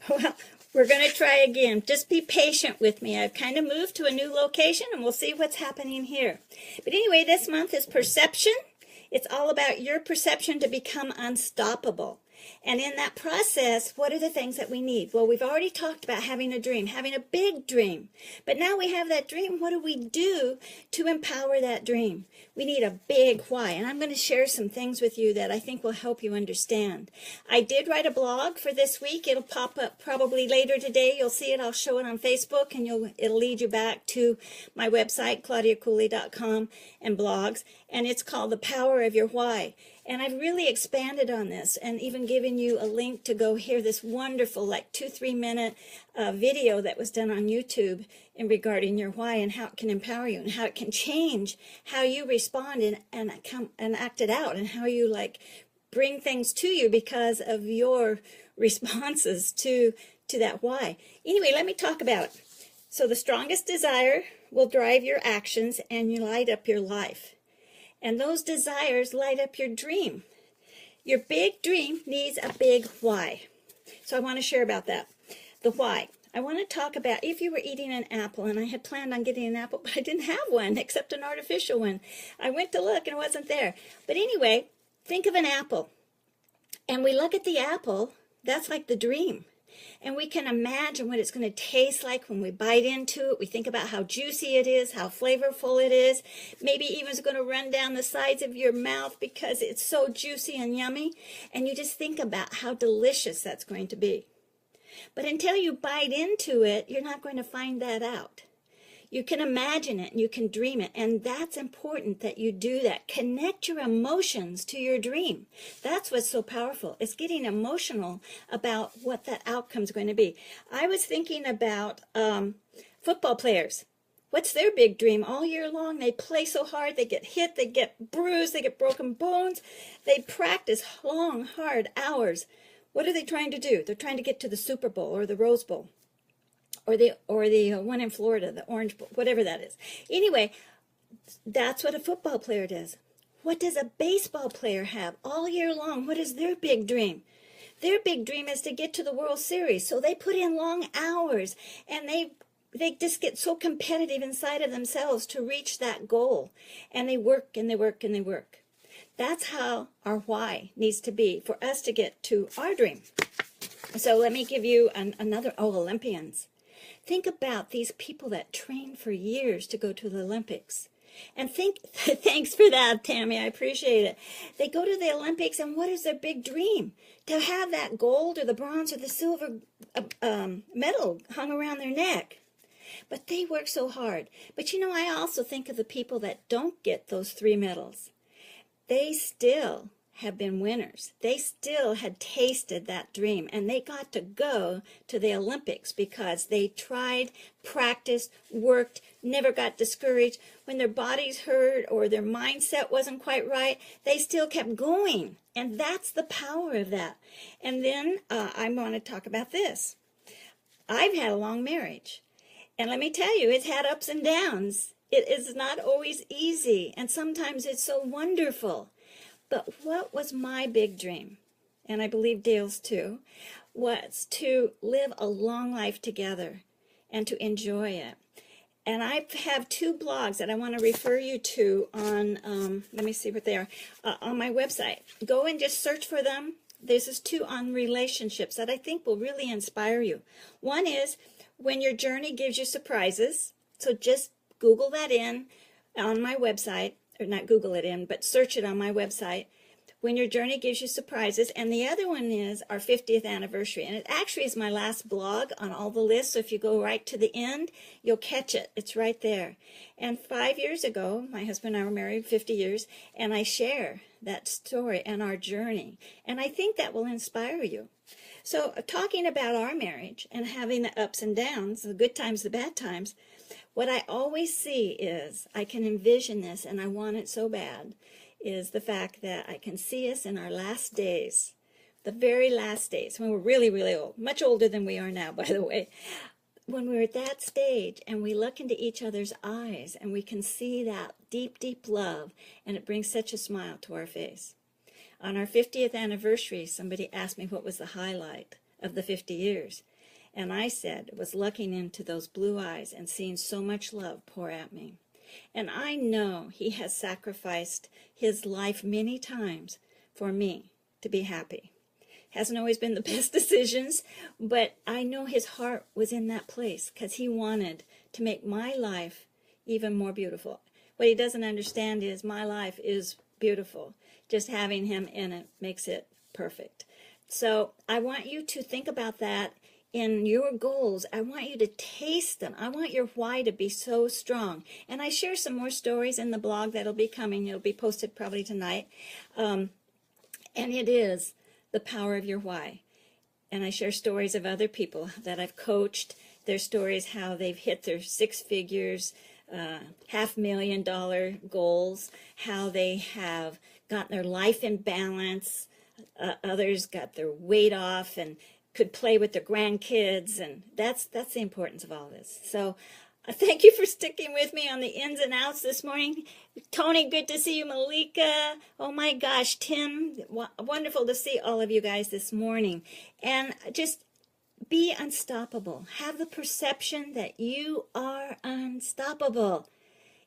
Well, we're going to try again. Just be patient with me. I've kind of moved to a new location, and we'll see what's happening here. But anyway, this month is perception. It's all about your perception to become unstoppable. And in that process, what are the things that we need? Well, we've already talked about having a dream, having a big dream. But now we have that dream. What do we do to empower that dream? We need a big why. And I'm going to share some things with you that I think will help you understand. I did write a blog for this week. It'll pop up probably later today. You'll see it. I'll show it on Facebook, and it'll lead you back to my website, claudiacooley.com, and blogs. And it's called The Power of Your Why. And I've really expanded on this and even given you a link to go hear this wonderful, like 2-3 minute video that was done on YouTube in regarding your why and how it can empower you and how it can change how you respond and act it out, and how you like bring things to you because of your responses to that why. Anyway, let me talk about it. So the strongest desire will drive your actions and you light up your life. And those desires light up your dream. Your big dream needs a big why. So I want to share about that. The why. I want to talk about if you were eating an apple, and I had planned on getting an apple, but I didn't have one except an artificial one. I went to look and it wasn't there. But anyway, think of an apple. And we look at the apple, that's like the dream. And we can imagine what it's going to taste like when we bite into it. We think about how juicy it is, how flavorful it is. Maybe even it's going to run down the sides of your mouth because it's so juicy and yummy. And you just think about how delicious that's going to be. But until you bite into it, you're not going to find that out. You can imagine it and you can dream it. And that's important that you do that. Connect your emotions to your dream. That's what's so powerful. It's getting emotional about what that outcome is going to be. I was thinking about football players. What's their big dream? All year long, they play so hard. They get hit. They get bruised. They get broken bones. They practice long, hard hours. What are they trying to do? They're trying to get to the Super Bowl or the Rose Bowl. Or the one in Florida, the Orange Bowl, whatever that is. Anyway, that's what a football player does. What does a baseball player have all year long? What is their big dream? Their big dream is to get to the World Series. So they put in long hours, and they just get so competitive inside of themselves to reach that goal. And they work and they work and they work. That's how our why needs to be for us to get to our dream. So let me give you another, Olympians. Think about these people that train for years to go to the Olympics. And thanks for that, Tammy, I appreciate it. They go to the Olympics, and what is their big dream? To have that gold or the bronze or the silver medal hung around their neck. But they work so hard. But you know, I also think of the people that don't get those 3 medals. They still have been winners. They still had tasted that dream, and they got to go to the Olympics because they tried, practiced, worked, never got discouraged. When their bodies hurt or their mindset wasn't quite right, they still kept going, and that's the power of that. And then I want to talk about this. I've had a long marriage, and let me tell you, it's had ups and downs. It is not always easy, and sometimes it's so wonderful. But what was my big dream, and I believe Dale's too, was to live a long life together and to enjoy it. And I have 2 blogs that I want to refer you to on, let me see what they are, on my website. Go and just search for them. This is 2 on relationships that I think will really inspire you. One is When Your Journey Gives You Surprises. So just Google that in on my website. Or not Google it in, but search it on my website, When Your Journey Gives You Surprises. And the other one is our 50th anniversary. And it actually is my last blog on all the lists. So if you go right to the end, you'll catch it. It's right there. And 5 years ago, my husband and I were married 50 years, and I share that story and our journey. And I think that will inspire you. So talking about our marriage and having the ups and downs, the good times, the bad times, what I always see is, I can envision this, and I want it so bad, is the fact that I can see us in our last days, the very last days, when we're really, really old, much older than we are now, by the way, when we're at that stage and we look into each other's eyes and we can see that deep, deep love, and it brings such a smile to our face. On our 50th anniversary, somebody asked me what was the highlight of the 50 years. And I said, it was looking into those blue eyes and seeing so much love pour at me. And I know he has sacrificed his life many times for me to be happy. Hasn't always been the best decisions, but I know his heart was in that place because he wanted to make my life even more beautiful. What he doesn't understand is my life is beautiful. Just having him in it makes it perfect. So I want you to think about that in your goals. I want you to taste them. I want your why to be so strong. And I share some more stories in the blog that'll be coming. It'll be posted probably tonight. And it is the power of your why. And I share stories of other people that I've coached, their stories, how they've hit their 6 figures, $500,000 goals, how they have gotten their life in balance, others got their weight off and could play with their grandkids, and that's the importance of all this. So thank you for sticking with me on the ins and outs this morning. Tony, good to see you. Malika, oh my gosh, Tim, wonderful to see all of you guys this morning. And just be unstoppable. Have the perception that you are unstoppable.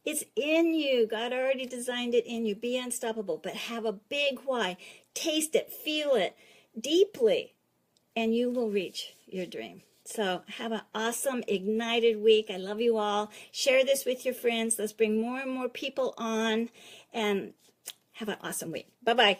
It's in you. God already designed it in you. Be unstoppable, but have a big why. Taste it, feel it deeply, and you will reach your dream. So have an awesome, ignited week. I love you all. Share this with your friends. Let's bring more and more people on, and have an awesome week. Bye-bye.